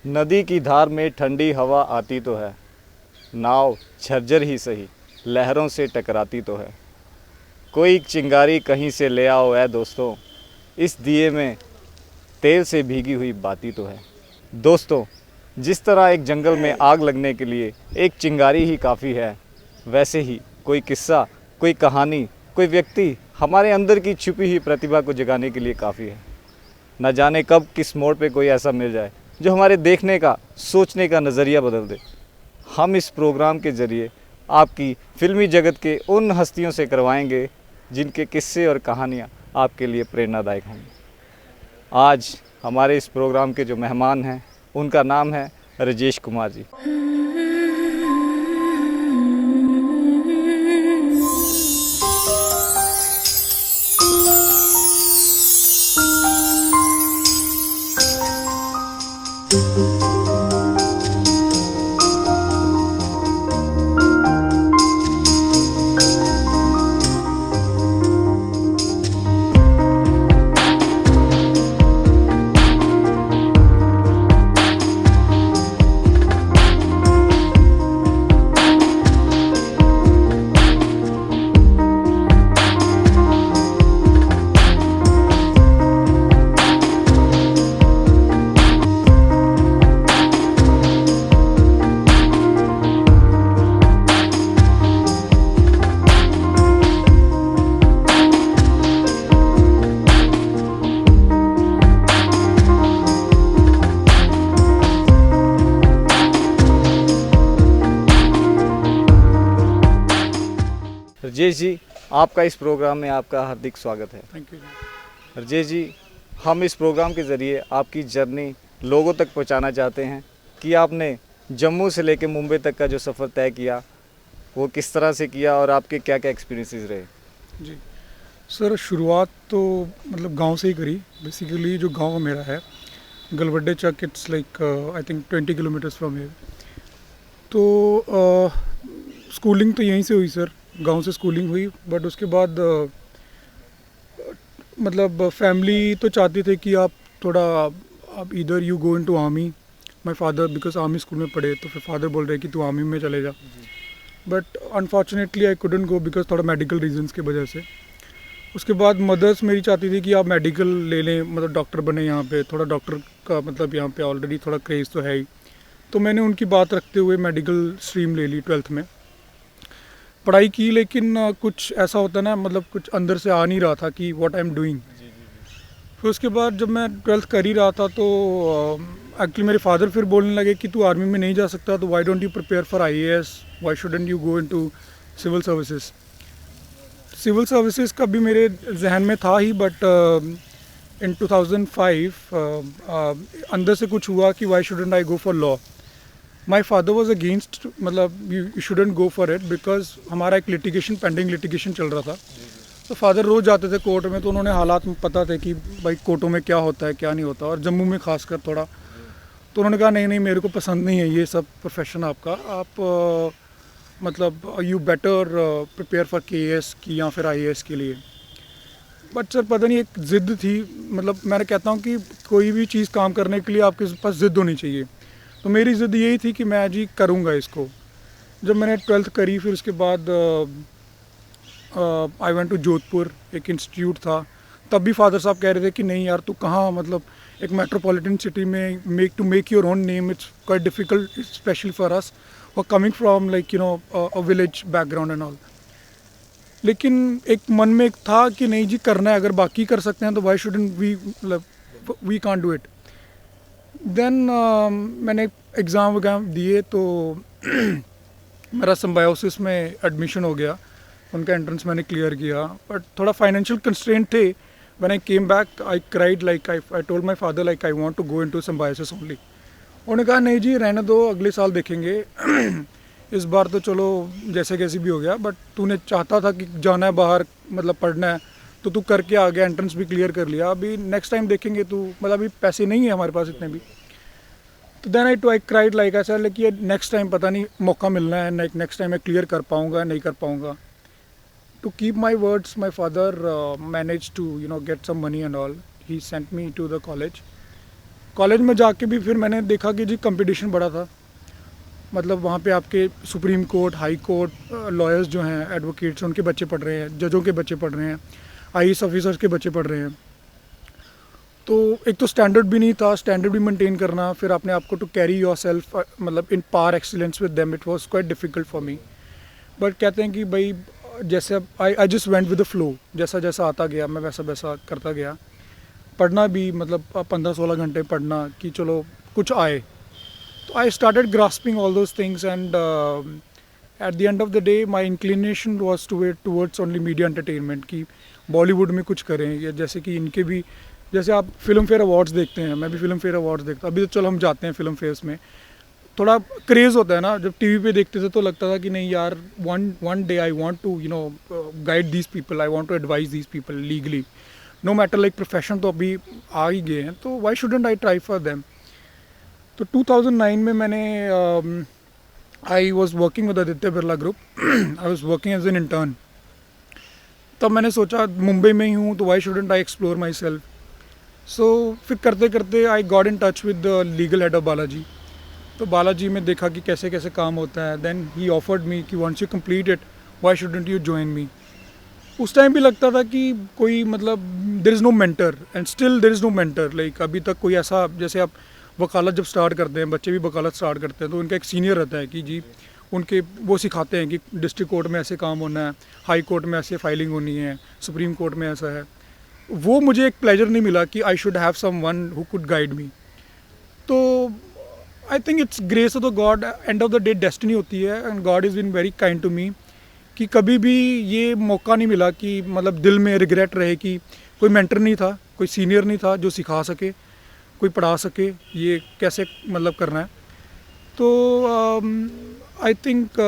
नदी की धार में ठंडी हवा आती तो है, नाव झरझर ही सही लहरों से टकराती तो है। कोई चिंगारी कहीं से ले आओ ऐ दोस्तों, इस दिए में तेल से भीगी हुई बाती तो है। दोस्तों, जिस तरह एक जंगल में आग लगने के लिए एक चिंगारी ही काफ़ी है, वैसे ही कोई किस्सा, कोई कहानी, कोई व्यक्ति हमारे अंदर की छुपी हुई प्रतिभा को जगाने के लिए काफ़ी है। न जाने कब किस मोड़ पे कोई ऐसा मिल जाए जो हमारे देखने का, सोचने का नज़रिया बदल दे। हम इस प्रोग्राम के ज़रिए आपकी फिल्मी जगत के उन हस्तियों से करवाएंगे जिनके किस्से और कहानियाँ आपके लिए प्रेरणादायक होंगी। आज हमारे इस प्रोग्राम के जो मेहमान हैं, उनका नाम है राजेश कुमार जी। राजेश जी, आपका इस प्रोग्राम में आपका हार्दिक स्वागत है। Thank you. राजेश जी, हम इस प्रोग्राम के ज़रिए आपकी जर्नी लोगों तक पहुंचाना चाहते हैं कि आपने जम्मू से लेकर मुंबई तक का जो सफ़र तय किया वो किस तरह से किया और आपके क्या क्या एक्सपीरियंसेस रहे। जी सर, शुरुआत तो मतलब गांव से ही करी। बेसिकली जो गांव मेरा है Galwadde Chak, it's like I think 20 kilometres from here. तो स्कूलिंग तो यहीं से हुई सर, गांव से स्कूलिंग हुई। बट उसके बाद मतलब फैमिली तो चाहती थे कि आप थोड़ा, आप इधर you go into army. My father because army school में पढ़े, तो फिर फादर बोल रहे कि तू आर्मी में चले जा। But unfortunately I couldn't go because थोड़ा मेडिकल रीजंस की वजह से। उसके बाद मदर्स मेरी चाहती थी कि आप मेडिकल ले लें, मतलब डॉक्टर बने। यहाँ पे थोड़ा डॉक्टर का मतलब यहाँ पे ऑलरेडी थोड़ा क्रेज़ तो है ही। तो मैंने उनकी बात रखते हुए मेडिकल स्ट्रीम ले ली, 12th में पढ़ाई की। लेकिन कुछ ऐसा होता ना, मतलब कुछ अंदर से आ नहीं रहा था कि व्हाट आई एम डूइंग। फिर उसके बाद जब मैं 12th कर ही रहा था तो एक्चुअली मेरे फादर फिर बोलने लगे कि तू आर्मी में नहीं जा सकता, तो why don't you prepare for IAS, why shouldn't you go into civil services. Civil services का भी मेरे जहन में था ही, बट इन 2005 अंदर से कुछ हुआ कि why shouldn't I go for law. My father was against, मतलब you shouldn't go for it because हमारा एक लिटिगेशन, पेंडिंग लिटिगेशन चल रहा था। तो फादर रोज़ जाते थे कोर्ट में, तो उन्होंने हालात पता थे कि भाई कोर्टों में क्या होता है क्या नहीं होता, और जम्मू में खासकर थोड़ा। तो उन्होंने कहा नहीं नहीं, मेरे को पसंद नहीं है ये सब प्रोफेशन आपका, आप मतलब you better prepare for KS की या फिर IAS के लिए। बट सर पता नहीं, एक ज़िद्द थी। मतलब मैं कहता हूँ कि कोई भी चीज़ काम करने के लिए आपके पास ज़िद्द होनी चाहिए। तो मेरी ज़िद यही थी कि मैं जी करूँगा इसको। जब मैंने 12th करी, फिर उसके बाद आई वेंट टू जोधपुर, एक इंस्टीट्यूट था। तब भी फादर साहब कह रहे थे कि नहीं यार, तू कहाँ, मतलब एक मेट्रोपॉलिटन सिटी में make your own name, it's quite difficult specially for us, और coming from like you know a village background and all. लेकिन एक मन में एक था कि नहीं जी करना है, अगर बाकी कर सकते हैं तो वाई शुडंट वी, मतलब we can't do it. Then मैंने एग्ज़ाम वगैरह दिए, तो मेरा सिम्बायोसिस में एडमिशन हो गया। उनका एंट्रेंस मैंने क्लियर किया, बट थोड़ा फाइनेंशियल कंस्ट्रेंट थे। When I came back I cried, like I told my father like I want to go into Symbiosis only. उन्होंने कहा नहीं जी रहने दो, अगले साल देखेंगे इस बार तो चलो जैसे कैसे भी हो गया, बट तूने चाहता था कि जाना है बाहर, मतलब पढ़ना है, तो तू करके आ गया, एंट्रेंस भी क्लियर कर लिया, अभी नेक्स्ट टाइम देखेंगे। तू मतलब अभी पैसे नहीं है हमारे पास इतने भी। तो देन आई क्राइड लाइक ऐसा, लेकिन नेक्स्ट टाइम पता नहीं मौका मिलना है, नेक्स्ट टाइम मैं क्लियर कर पाऊँगा नहीं कर पाऊँगा। To keep my words, my father managed to, you know, get some money and all. He sent me to the college. College में जाके भी फिर मैंने देखा कि जी कंपटीशन बड़ा था, मतलब वहाँ पे आपके supreme court, high court, lawyers जो हैं, एडवोकेट्स, उनके बच्चे पढ़ रहे हैं, जजों के बच्चे पढ़ रहे हैं, आईएएस ऑफिसर्स के बच्चे पढ़ रहे हैं। तो एक तो स्टैंडर्ड भी नहीं था, स्टैंडर्ड भी मेंटेन करना, फिर अपने आप को टू कैरी योर सेल्फ मतलब in par excellence with them, it was quite difficult for me. But कहते हैं कि भाई जैसे I just went with the flow, जैसा जैसा आता गया मैं वैसा वैसा करता गया। पढ़ना भी मतलब 15-16 घंटे पढ़ना कि चलो कुछ आए। तो I started grasping all those things and at the end of the day my inclination was towards only media entertainment, कि बॉलीवुड में कुछ करें, या जैसे कि इनके भी, जैसे आप फिल्म फेयर अवार्ड्स देखते हैं, मैं भी फिल्म फेयर अवार्ड्स देखता, अभी तो चलो हम जाते हैं फिल्म फेयर्स में, थोड़ा क्रेज़ होता है ना, जब टीवी पे देखते थे तो लगता था कि नहीं यार, one day I want to guide these people, I want to advise these people legally, no matter like profession तो अभी आ ही गए हैं, तो why shouldn't I try for them. तो 2009 में मैंने I was working with Aditya Birla group, I was working as an intern. तब मैंने सोचा मुंबई में ही हूँ तो why shouldn't I explore myself. So फिर करते करते I got in touch with the legal head of Balaji. तो बालाजी में देखा कि कैसे कैसे काम होता है, देन ही ऑफर्ड मी कि once you complete it why shouldn't you join me. उस टाइम भी लगता था कि कोई मतलब there is no mentor, and still there is no mentor, like अभी तक कोई ऐसा, जैसे आप वकालत जब स्टार्ट करते हैं, बच्चे भी वकालत स्टार्ट करते हैं, तो उनका एक सीनियर रहता है कि जी उनके वो सिखाते हैं कि डिस्ट्रिक्ट कोर्ट में ऐसे काम होना है, हाई कोर्ट में ऐसे फाइलिंग होनी है, सुप्रीम कोर्ट में ऐसा है। वो मुझे एक प्लेजर नहीं मिला कि I should have someone who could guide me. तो I think it's grace of the God, and of the day destiny होती है, and God is been very kind to me कि कभी भी ये मौका नहीं मिला कि मतलब दिल में रिग्रेट रहे कि कोई मेंटर नहीं था, कोई सीनियर नहीं था जो सिखा सके, कोई पढ़ा सके ये कैसे मतलब करना है। तो आई थिंक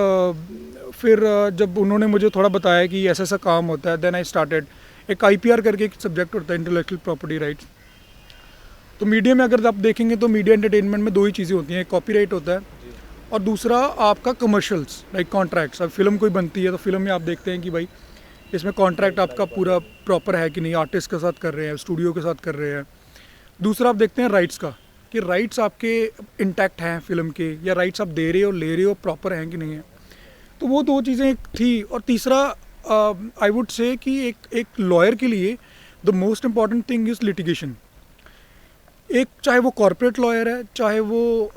फिर जब उन्होंने मुझे थोड़ा बताया कि ऐसा ऐसा काम होता है, देन आई स्टार्टेड। एक IPR करके एक सब्जेक्ट होता है, इंटेलेक्चुअल प्रॉपर्टी राइट्स। तो मीडिया में अगर आप देखेंगे तो मीडिया एंटरटेनमेंट में दो ही चीज़ें होती हैं, एक कॉपीराइट होता है और दूसरा आपका कमर्शियल्स लाइक कॉन्ट्रैक्ट्स। अब फिल्म कोई बनती है तो फिल्म में आप देखते हैं कि भाई इसमें कॉन्ट्रैक्ट आपका पूरा प्रॉपर है कि नहीं, आर्टिस्ट के साथ कर रहे हैं, स्टूडियो के साथ कर रहे हैं। दूसरा आप देखते हैं राइट्स का, कि राइट्स आपके इंटैक्ट हैं फिल्म के, या राइट्स आप दे रहे हो ले रहे हो प्रॉपर हैं कि नहीं है। तो वो दो चीज़ें थी। और तीसरा आई वुड से कि एक लॉयर के लिए the most important thing is litigation. एक चाहे वो कॉर्पोरेट लॉयर है, चाहे वो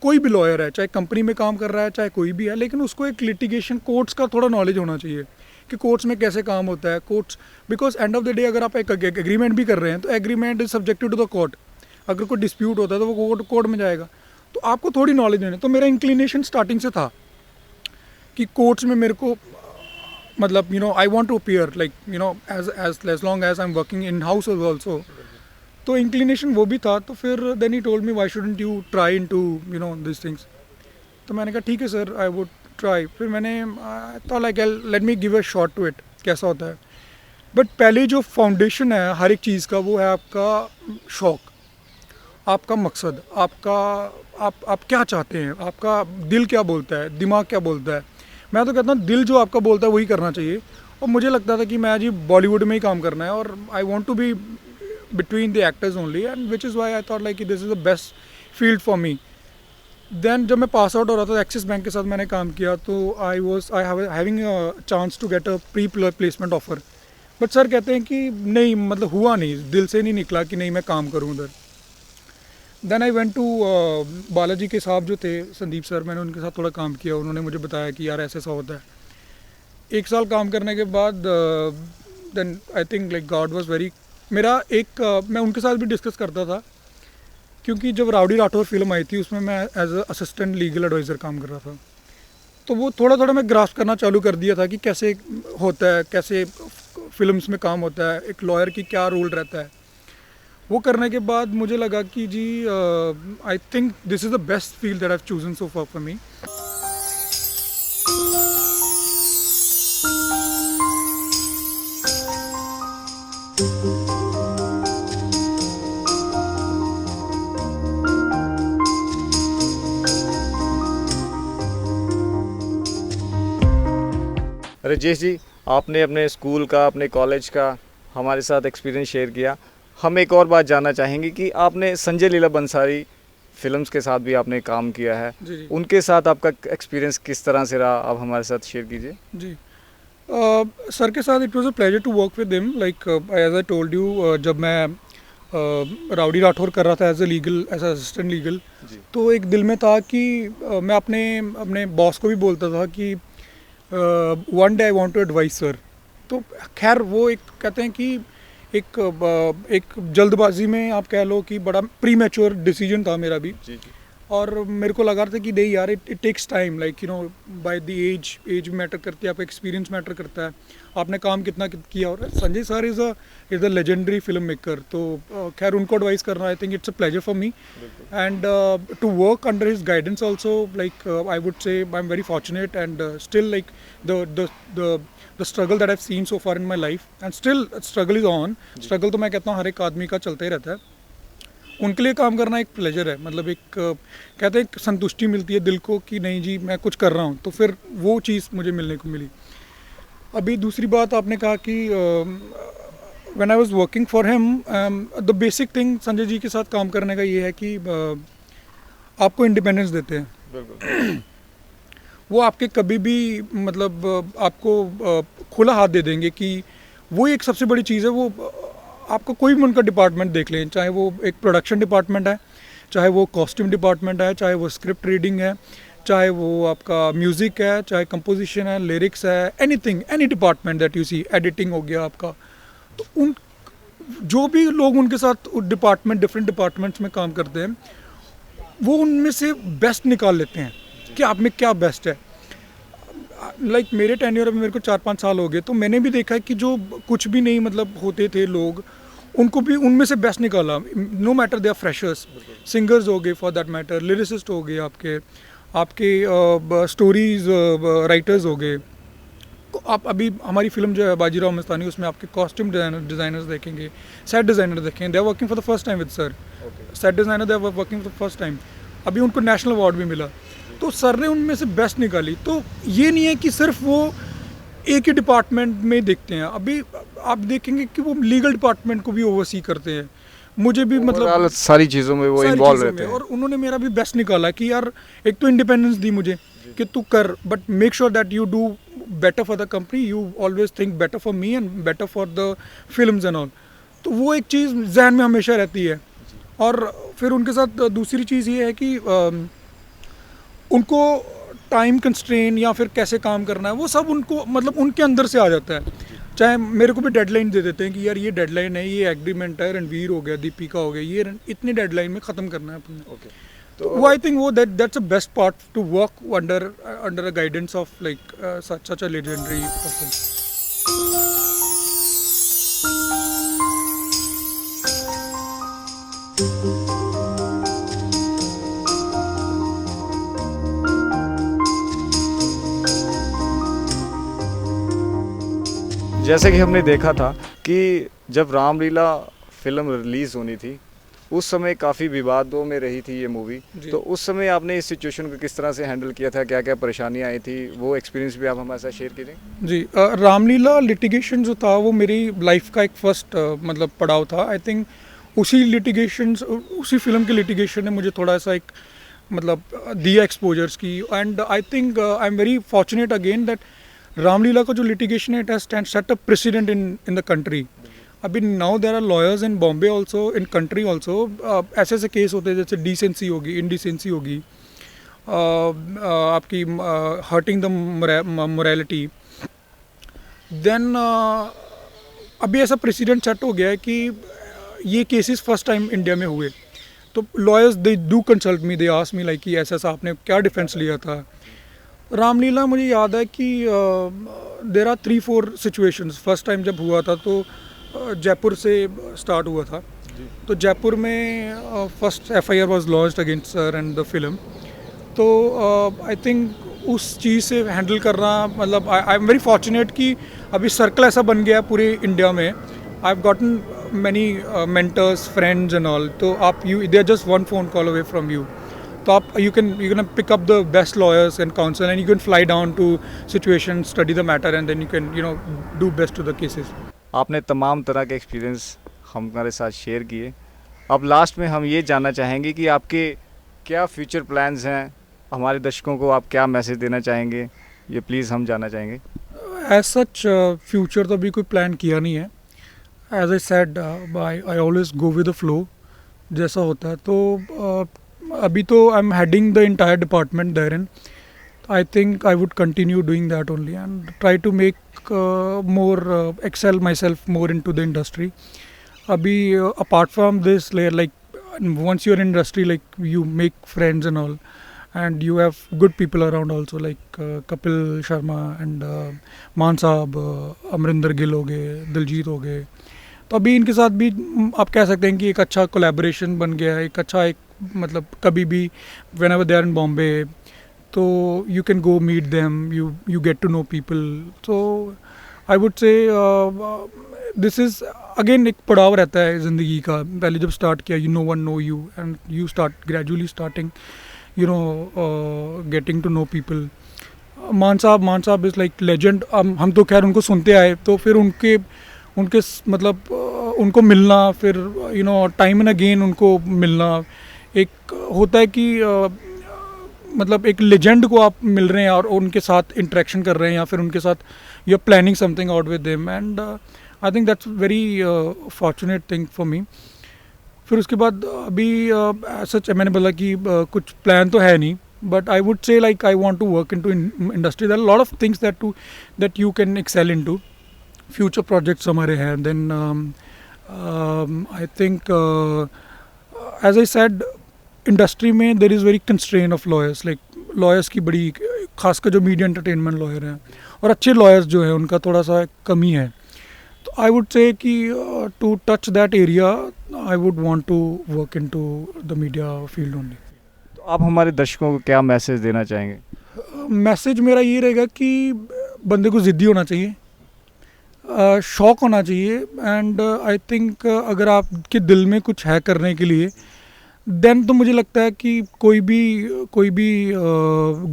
कोई भी लॉयर है, चाहे कंपनी में काम कर रहा है, चाहे कोई भी है, लेकिन उसको एक लिटिगेशन कोर्ट्स का थोड़ा नॉलेज होना चाहिए कि कोर्ट्स में कैसे काम होता है। Courts, because end of the day अगर आप एक एग्रीमेंट भी कर रहे हैं तो agreement is subjected to the court. अगर कोई डिस्प्यूट होता है तो वो कोर्ट में जाएगा। तो आपको थोड़ी नॉलेज होनी। तो मेरा इंक्लिनेशन स्टार्टिंग से था कि कोर्ट्स में मेरे को मतलब I want to appear like as long as I am working in house also. तो इंक्लिनेशन वो भी था। तो फिर then he told me why shouldn't you try into this things. तो मैंने कहा ठीक है सर, आई वुड ट्राई। फिर मैंने thought like let me give a shot to it, कैसा होता है। बट पहले जो फाउंडेशन है हर एक चीज़ का, वो है आपका शौक़, आपका मकसद, आपका आप क्या चाहते हैं, आपका दिल क्या बोलता है, दिमाग क्या बोलता है। मैं तो कहता हूँ दिल जो आपका बोलता है वही करना चाहिए। और मुझे लगता था कि मैं जी बॉलीवुड में ही काम करना है और I want to be between the actors only, and which is why I thought like this is the best field for me. Then जब मैं पास आउट हो रहा था एक्सिस बैंक के साथ मैंने काम किया, तो I having a chance to get a pre-placement offer, but sir कहते हैं कि नहीं, मतलब हुआ नहीं, दिल से नहीं निकला कि नहीं मैं काम करूँ उधर। Then I went to Balaji के साहब जो थे संदीप सर, मैंने उनके साथ थोड़ा काम किया। उन्होंने मुझे बताया कि यार ऐसा ऐसा होता है। 1 साल काम करने के बाद then I think like God was very, मेरा एक मैं उनके साथ भी डिस्कस करता था, क्योंकि जब राउडी राठौर फिल्म आई थी उसमें मैं as a assistant legal advisor काम कर रहा था। तो वो थोड़ा थोड़ा मैं ग्रास्प करना चालू कर दिया था कि कैसे होता है, कैसे फिल्म्स में काम होता है, एक लॉयर की क्या रोल रहता है। वो करने के बाद मुझे लगा कि जी I think this is the best field that I have chosen so far for me. Rajesh ji, आपने अपने स्कूल का, अपने कॉलेज का हमारे साथ एक्सपीरियंस शेयर किया। हम एक और बात जानना चाहेंगे कि आपने संजय लीला बंसाली फिल्म्स के साथ भी आपने काम किया है, जी जी उनके साथ आपका एक्सपीरियंस किस तरह से रहा, आप हमारे साथ शेयर कीजिए। जी सर के साथ it was a pleasure to work with him, like as I told you, जब मैं राउडी राठौर कर रहा था एज असिस्टेंट लीगल, जी तो एक दिल में था कि मैं अपने अपने बॉस को भी बोलता था कि one day I want to advice sir. तो खैर वो एक कहते हैं कि एक जल्दबाजी में आप कह लो कि बड़ा प्री मैच्योर डिसीजन था मेरा भी। जी जी और मेरे को लगा था कि नहीं यार, it takes time, like you know by the age matter करती है, आपका एक्सपीरियंस मैटर करता है, आपने काम कितना किया। और Sanjay sir is a legendary film maker, तो खैर उनको एडवाइस करना I think it's a pleasure for me and to work under his guidance also, like I would say I am very fortunate and still like the struggle that I have seen so far in my life and still struggle is on. Struggle तो मैं कहता हूँ हर एक आदमी का चलता ही रहता है, उनके लिए काम करना एक प्लेजर है, मतलब एक कहते हैं एक संतुष्टि मिलती है दिल को कि नहीं जी मैं कुछ कर रहा हूँ, तो फिर वो चीज़ मुझे मिलने को मिली। अभी दूसरी बात आपने कहा कि when I was working for him, the basic thing Sanjay ji के साथ काम करने का ये है कि आपको इंडिपेंडेंस देते हैं। बिल्कुल। वो आपके कभी भी मतलब आपको खुला हाथ दे देंगे कि वो एक सबसे बड़ी चीज़ है। वो आपका कोई भी उनका डिपार्टमेंट देख लें, चाहे वो एक प्रोडक्शन डिपार्टमेंट है, चाहे वो कॉस्ट्यूम डिपार्टमेंट है, चाहे वो स्क्रिप्ट रीडिंग है, चाहे वो आपका म्यूज़िक है, चाहे कंपोजिशन है, लिरिक्स है, anything, any department that you see, editing हो गया आपका, तो उन जो भी लोग उनके साथ डिपार्टमेंट डिफरेंट डिपार्टमेंट्स में काम करते हैं, वो उनमें से बेस्ट निकाल लेते हैं कि आप में क्या बेस्ट है। लाइक मेरे टेन्योर अभी मेरे को 4-5 साल हो गए, तो मैंने भी देखा है कि जो कुछ भी नहीं मतलब होते थे लोग, उनको भी उनमें से बेस्ट निकाला, no matter they are freshers, singers हो गए फॉर दैट मैटर, लिरिसिस्ट हो गए, आपके स्टोरीज राइटर्स हो गए। आप अभी हमारी फिल्म जो है बाजीराव मस्तानी, उसमें आपके कॉस्ट्यूम डिज़ाइनर्स देखेंगे, सेट डिज़ाइनर देखेंगे, they are working for the first time with sir. Set designer they are working for the first time, अभी उनको नेशनल अवार्ड भी मिला, तो सर ने उनमें से बेस्ट निकाली। तो ये नहीं है कि सिर्फ वो एक ही डिपार्टमेंट में देखते हैं, अभी आप देखेंगे कि वो लीगल डिपार्टमेंट को भी ओवरसी करते हैं, मुझे भी मतलब सारी चीज़ों में वो इन्वॉल्व रहते हैं। और उन्होंने मेरा भी बेस्ट निकाला कि यार एक तो इंडिपेंडेंस दी मुझे कि तू कर, but make sure that you do better for the company, you always think better for me and better for the films and all. तो वो एक चीज़ जहन में हमेशा रहती है। और फिर उनके साथ दूसरी चीज़ ये है कि उनको टाइम कंस्ट्रेन या फिर कैसे काम करना है वो सब उनको मतलब उनके अंदर से आ जाता है। चाहे मेरे को भी डेडलाइन दे देते हैं कि यार ये डेडलाइन है, ये एग्रीमेंट है, रणवीर हो गया, दीपिका हो गया, ये इतनी डेडलाइन में ख़त्म करना है अपने। ओके, तो वो आई थिंक वो that's a best part two work under a guidance of like such a legendary person. जैसे कि हमने देखा था कि जब रामलीला फिल्म रिलीज़ होनी थी, उस समय काफ़ी विवादों में रही थी ये मूवी, तो उस समय आपने इस सिचुएशन को किस तरह से हैंडल किया था, क्या क्या परेशानियां आई थी, वो एक्सपीरियंस भी आप हमारे साथ शेयर कीजिए। जी, रामलीला लिटिगेशन जो था वो मेरी लाइफ का एक फर्स्ट मतलब पड़ाव था। आई थिंक उसी फिल्म के लिटिगेशन ने मुझे थोड़ा सा एक मतलब दिया एक्सपोजर्स की, and I think I am very fortunate again that Ramlila का जो लिटिगेशन है it has set a precedent in the country. अभी now there are lawyers in Bombay also, in country also, ऐसे ऐसे केस होते हैं जैसे डिसेंसी होगी, इनडिसेंसी होगी, आपकी हर्टिंग द मोरालिटी, देन अभी ऐसा प्रेसिडेंट सेट हो गया है कि ये केसेस फर्स्ट टाइम इंडिया में हुए, तो lawyers they do consult me, they ask me like कि ऐसा ऐसा आपने क्या डिफेंस लिया था। रामलीला मुझे याद है कि there are 3-4 situations. First time जब हुआ था तो जयपुर से स्टार्ट हुआ था, तो जयपुर में first FIR was launched against sir and the film. तो आई थिंक उस चीज़ से हैंडल करना मतलब आई एम वेरी फॉर्चुनेट कि अभी सर्कल ऐसा बन गया है पूरे इंडिया में। I have gotten many mentors, friends and all, तो आप they are just one phone call away from you, तो आप you can pick up the best lawyers and council and you can fly down to situation, study the matter and then you can do best to the cases. आपने तमाम तरह के experience हमारे साथ share किए। अब लास्ट में हम ये जानना चाहेंगे कि आपके क्या फ्यूचर प्लान्स हैं, हमारे दर्शकों को आप क्या मैसेज देना चाहेंगे, ये प्लीज़ हम जानना चाहेंगे। एज सच फ्यूचर तो अभी कोई प्लान किया नहीं है। As I said I always go with the flow, जैसा होता है। तो अभी तो I am heading the entire department there in. I think I would continue doing that only and try to make more excel myself more into the industry. Abhi apart from this layer, like once you're in industry, like you make friends and all, and you have good people around also, like Kapil Sharma and मान साहब, अमरिंदर गिल हो गए, दिलजीत हो गए। तो अभी इनके साथ भी आप कह सकते हैं कि एक अच्छा कोलैबोरेशन बन गया है, एक अच्छा एक मतलब कभी भी whenever they are in Bombay, तो you can go meet them, you get to know people. So I would say this is again एक पड़ाव रहता है ज़िंदगी का। पहले जब स्टार्ट किया no one know you and you start gradually starting getting to know people. मान साहब इज़ लाइक लेजेंड। हम तो खैर उनको सुनते आए, तो फिर उनके मतलब उनको मिलना, फिर टाइम एंड अगेन उनको मिलना, एक होता है कि मतलब एक लेजेंड को आप मिल रहे हैं और उनके साथ इंटरेक्शन कर रहे हैं, या फिर उनके साथ you are planning something out with them, and I think that's very fortunate thing for me. फिर उसके बाद अभी सच मैंने बोला कि कुछ प्लान तो है नहीं, but I would say like I want to work into industry. There are lot of things that you can excel into. Future projects हमारे हैं। Then I think as I said industry में there is very constrain of lawyers. Like lawyers की बड़ी, खासकर जो media entertainment lawyer हैं और अच्छे लॉयर्स जो हैं उनका थोड़ा सा कमी है। तो आई वुड से कि to touch that area I would want to work into the media field only. तो आप हमारे दर्शकों को क्या मैसेज देना चाहेंगे? मैसेज मेरा ये रहेगा कि बंदे को ज़िद्दी होना चाहिए, शौक़ होना चाहिए, एंड आई थिंक अगर आपके दिल में कुछ है करने के लिए, देन तो मुझे लगता है कि कोई भी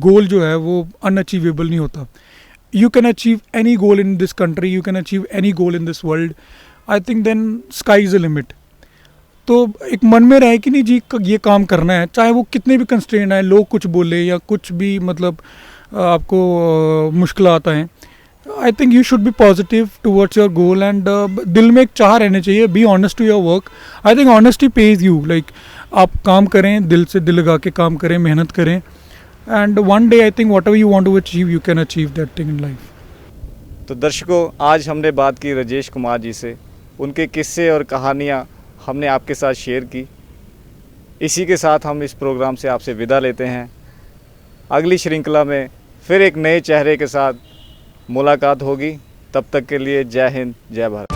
गोल जो है वो अनअचीवेबल नहीं होता। You can achieve any goal in this country, you can achieve any goal in this world. I think then sky is a limit. तो एक मन में रहे कि नहीं जी ये काम करना है, चाहे वो कितने भी कंस्ट्रेंट आए, लोग कुछ बोले या कुछ भी मतलब आपको मुश्किल आता है। I think you should be positive towards your goal, and दिल में एक चाह रहने चाहिए। Be honest to your work. I think honesty pays you. Like आप काम करें, दिल से दिल लगा के काम करें, मेहनत करें, and one day I think whatever you want to achieve you can achieve that thing in life. तो दर्शकों, आज हमने बात की राजेश कुमार जी से, उनके किस्से और कहानियाँ हमने आपके साथ शेयर की। इसी के साथ हम इस प्रोग्राम से आपसे विदा लेते हैं। अगली श्रृंखला में फिर एक नए चेहरे के साथ मुलाकात होगी। तब तक के लिए जय हिंद, जय भारत।